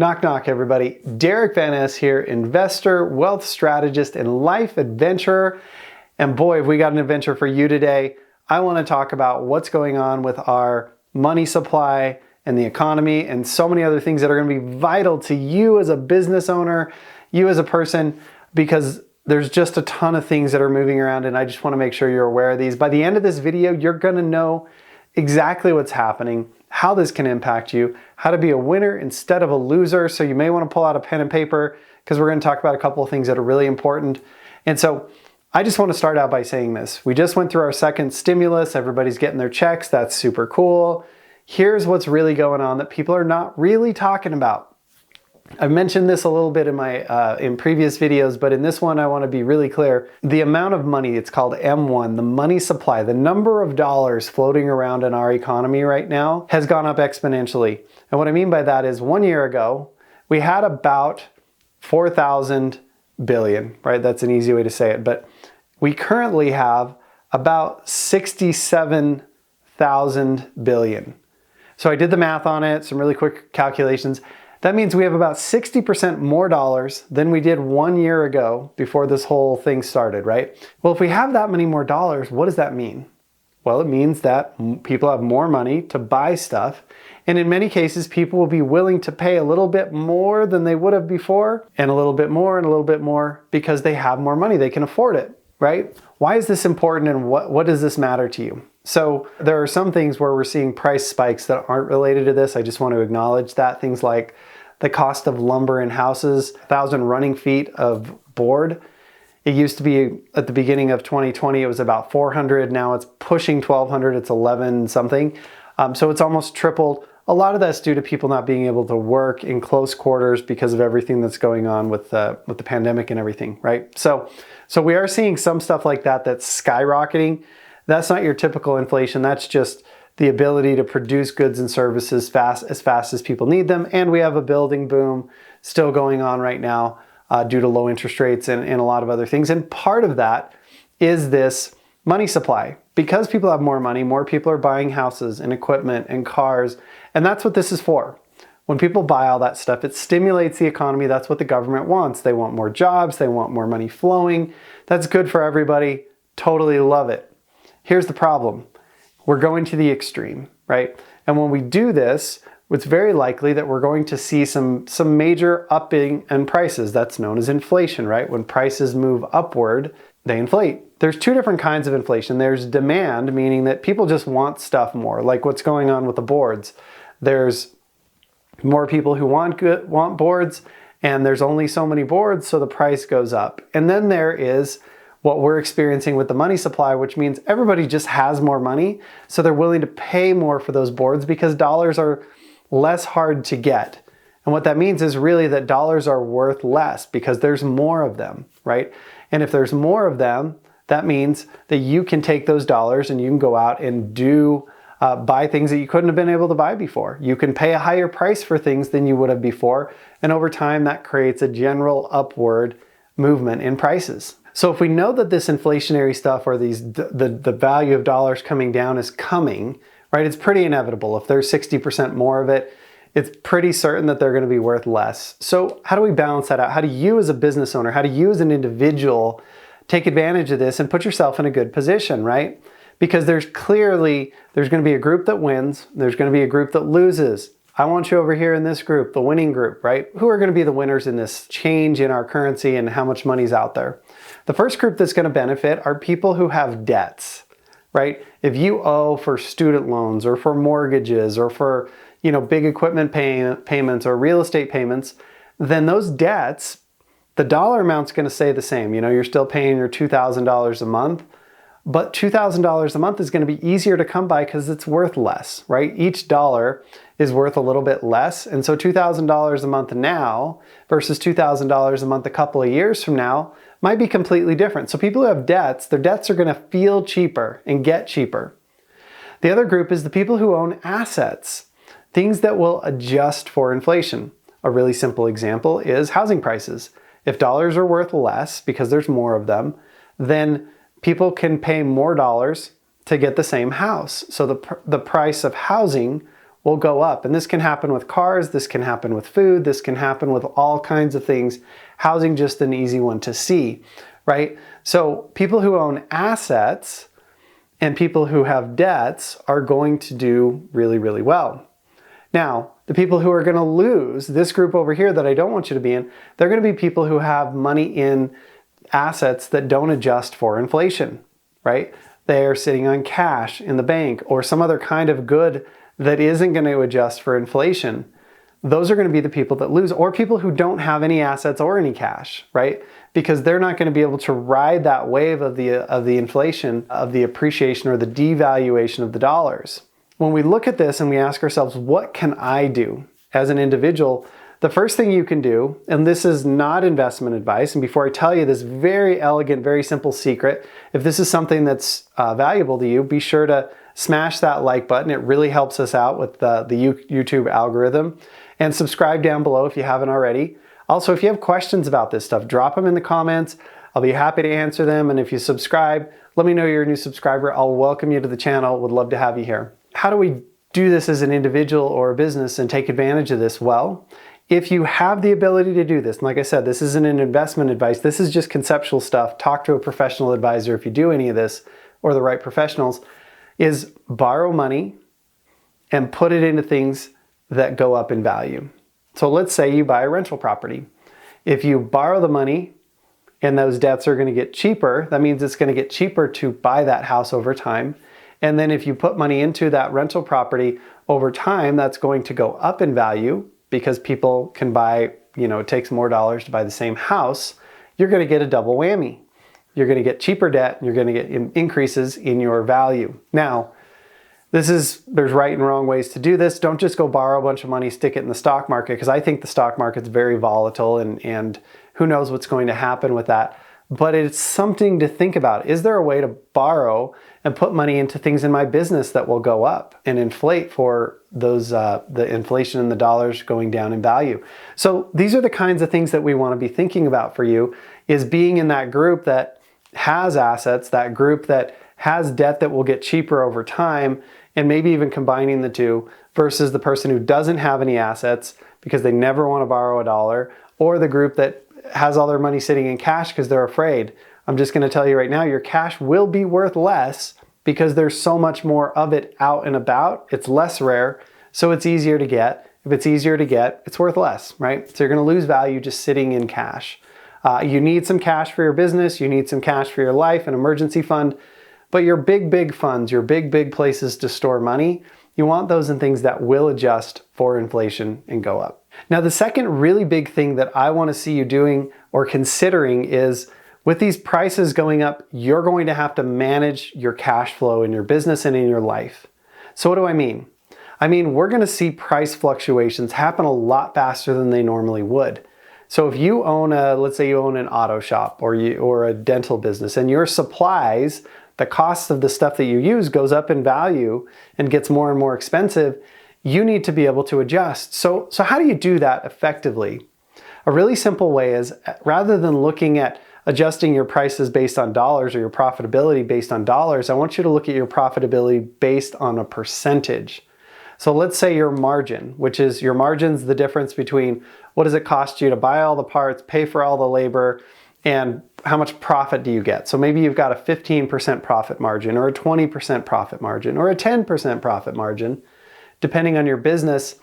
Knock, knock, everybody. Derick Van Ness here, investor, wealth strategist, and life adventurer. And boy, have we got an adventure for you today. I want to talk about what's going on with our money supply and the economy and so many other things that are going to be vital to you as a business owner, you as a person, because there's just a ton of things that are moving around, and I just want to make sure you're aware of these. By the end of this video, you're going to know exactly what's happening, how this can impact you, how to be a winner instead of a loser. So you may want to pull out a pen and paper because we're going to talk about a couple of things that are really important. And so I just want to start out by saying this. We just went through our second stimulus. Everybody's getting their checks. That's super cool. Here's what's really going on that people are not really talking about. I've mentioned this a little bit in my in previous videos, but in this one I want to be really clear. The amount of money, it's called M1, the money supply, the number of dollars floating around in our economy right now has gone up exponentially. And what I mean by that is 1 year ago, we had about 4,000 billion, right? That's an easy way to say it. But we currently have about 67,000 billion. So I did the math on it, some really quick calculations. That means we have about 60% more dollars than we did 1 year ago before this whole thing started, right? Well, if we have that many more dollars, what does that mean? Well, it means that people have more money to buy stuff. And in many cases, people will be willing to pay a little bit more than they would have before, and a little bit more and a little bit more because they have more money. They can afford it, right? Why is this important, and what does this matter to you? So there are some things where we're seeing price spikes that aren't related to this. I just want to acknowledge that. Things like the cost of lumber in houses, 1,000 running feet of board. It used to be at the beginning of 2020, it was about 400. Now it's pushing 1,200. It's 11 something. So it's almost tripled. A lot of that's due to people not being able to work in close quarters because of everything that's going on with the pandemic and everything, right? So we are seeing some stuff like that that's skyrocketing. That's not your typical inflation. That's just the ability to produce goods and services as fast as people need them. And we have a building boom still going on right now due to low interest rates and a lot of other things. And part of that is this money supply. Because people have more money, more people are buying houses and equipment and cars. And that's what this is for. When people buy all that stuff, it stimulates the economy. That's what the government wants. They want more jobs. They want more money flowing. That's good for everybody. Totally love it. Here's the problem. We're going to the extreme, right? And when we do this, it's very likely that we're going to see some major upping in prices. That's known as inflation, right? When prices move upward, they inflate. There's two different kinds of inflation. There's demand, meaning that people just want stuff more, like what's going on with the boards. There's more people who want boards, and there's only so many boards, so the price goes up. And then there is what we're experiencing with the money supply, which means everybody just has more money, so they're willing to pay more for those boards because dollars are less hard to get. And what that means is really that dollars are worth less because there's more of them, right? And if there's more of them, that means that you can take those dollars and you can go out and buy things that you couldn't have been able to buy before. You can pay a higher price for things than you would have before. And over time, that creates a general upward movement in prices. So if we know that this inflationary stuff or the value of dollars coming down is coming, right? It's pretty inevitable. If there's 60% more of it, it's pretty certain that they're going to be worth less. So how do we balance that out? How do you as a business owner, how do you as an individual take advantage of this and put yourself in a good position, right? Because there's going to be a group that wins. There's going to be a group that loses. I want you over here in this group, the winning group, right? Who are going to be the winners in this change in our currency and how much money's out there? The first group that's going to benefit are people who have debts, right? If you owe for student loans or for mortgages or for, big equipment payments or real estate payments, then those debts, the dollar amount's going to stay the same. You're still paying your $2,000 a month, but $2,000 a month is going to be easier to come by because it's worth less, right? Each dollar is worth a little bit less. And so $2,000 a month now versus $2,000 a month a couple of years from now might be completely different. So people who have debts, their debts are going to feel cheaper and get cheaper. The other group is the people who own assets, things that will adjust for inflation. A really simple example is housing prices. If dollars are worth less because there's more of them, then people can pay more dollars to get the same house. So the price of housing will go up. And this can happen with cars, this can happen with food, this can happen with all kinds of things. Housing, just an easy one to see, right? So people who own assets and people who have debts are going to do really, really well. Now, the people who are going to lose, this group over here that I don't want you to be in, they're going to be people who have money in assets that don't adjust for inflation, right? They're sitting on cash in the bank or some other kind of good that isn't going to adjust for inflation. Those are going to be the people that lose, or people who don't have any assets or any cash, right? Because they're not going to be able to ride that wave of the inflation, of the appreciation or the devaluation of the dollars. When we look at this and we ask ourselves, what can I do as an individual? The first thing you can do, and this is not investment advice, and before I tell you this very elegant, very simple secret, if this is something that's valuable to you, be sure to smash that like button. It really helps us out with the YouTube algorithm. And subscribe down below if you haven't already. Also, if you have questions about this stuff, drop them in the comments. I'll be happy to answer them. And if you subscribe, let me know you're a new subscriber. I'll welcome you to the channel. Would love to have you here. How do we do this as an individual or a business and take advantage of this? Well, if you have the ability to do this, and like I said, this isn't an investment advice. This is just conceptual stuff. Talk to a professional advisor if you do any of this, or the right professionals, is borrow money and put it into things that go up in value. So let's say you buy a rental property. If you borrow the money and those debts are going to get cheaper, that means it's going to get cheaper to buy that house over time. And then if you put money into that rental property over time, that's going to go up in value because people can buy, it takes more dollars to buy the same house. You're going to get a double whammy. You're going to get cheaper debt and you're going to get increases in your value. Now, there's right and wrong ways to do this. Don't just go borrow a bunch of money, stick it in the stock market, because I think the stock market's very volatile and who knows what's going to happen with that. But it's something to think about. Is there a way to borrow and put money into things in my business that will go up and inflate for those the inflation and the dollars going down in value? So these are the kinds of things that we want to be thinking about for you, is being in that group that has assets, that group that has debt that will get cheaper over time, and maybe even combining the two, versus the person who doesn't have any assets because they never want to borrow a dollar, or the group that has all their money sitting in cash because they're afraid. I'm just going to tell you right now, your cash will be worth less because there's so much more of it out and about. It's less rare, so it's easier to get. If it's easier to get, it's worth less, right? So you're going to lose value just sitting in cash. You need some cash for your business. You need some cash for your life, an emergency fund. But your big funds, your big places to store money, you want those in things that will adjust for inflation and go up. Now, the second really big thing that I want to see you doing or considering is, with these prices going up, you're going to have to manage your cash flow in your business and in your life. So what do I mean? I mean, we're going to see price fluctuations happen a lot faster than they normally would. So if you own let's say you own an auto shop or a dental business, and your supplies, the cost of the stuff that you use goes up in value and gets more and more expensive, you need to be able to adjust. So how do you do that effectively? A really simple way is, rather than looking at adjusting your prices based on dollars or your profitability based on dollars, I want you to look at your profitability based on a percentage. So let's say your margin, which is your margin's the difference between what does it cost you to buy all the parts, pay for all the labor, and how much profit do you get? So maybe you've got a 15% profit margin, or a 20% profit margin, or a 10% profit margin, depending on your business.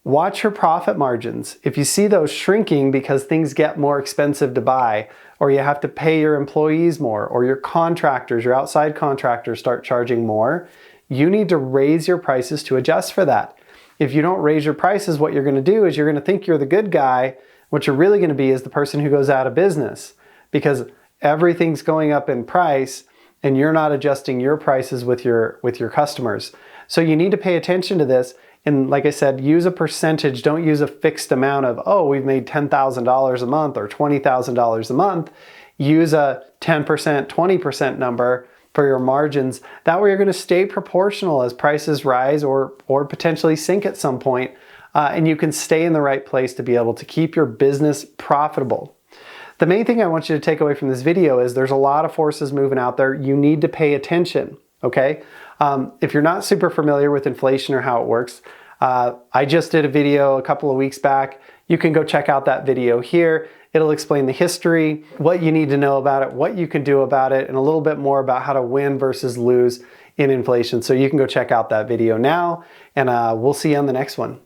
Watch your profit margins. If you see those shrinking because things get more expensive to buy, or you have to pay your employees more, or your contractors, your outside contractors start charging more, you need to raise your prices to adjust for that. If you don't raise your prices, what you're going to do is you're going to think you're the good guy. What you're really going to be is the person who goes out of business, because everything's going up in price and you're not adjusting your prices with your customers. So you need to pay attention to this. And like I said, use a percentage. Don't use a fixed amount of, oh, we've made $10,000 a month or $20,000 a month. Use a 10%, 20% number for your margins. That way you're going to stay proportional as prices rise or potentially sink at some point. And you can stay in the right place to be able to keep your business profitable. The main thing I want you to take away from this video is there's a lot of forces moving out there. You need to pay attention, okay? If you're not super familiar with inflation or how it works, I just did a video a couple of weeks back. You can go check out that video here. It'll explain the history, what you need to know about it, what you can do about it, and a little bit more about how to win versus lose in inflation. So you can go check out that video now, and we'll see you on the next one.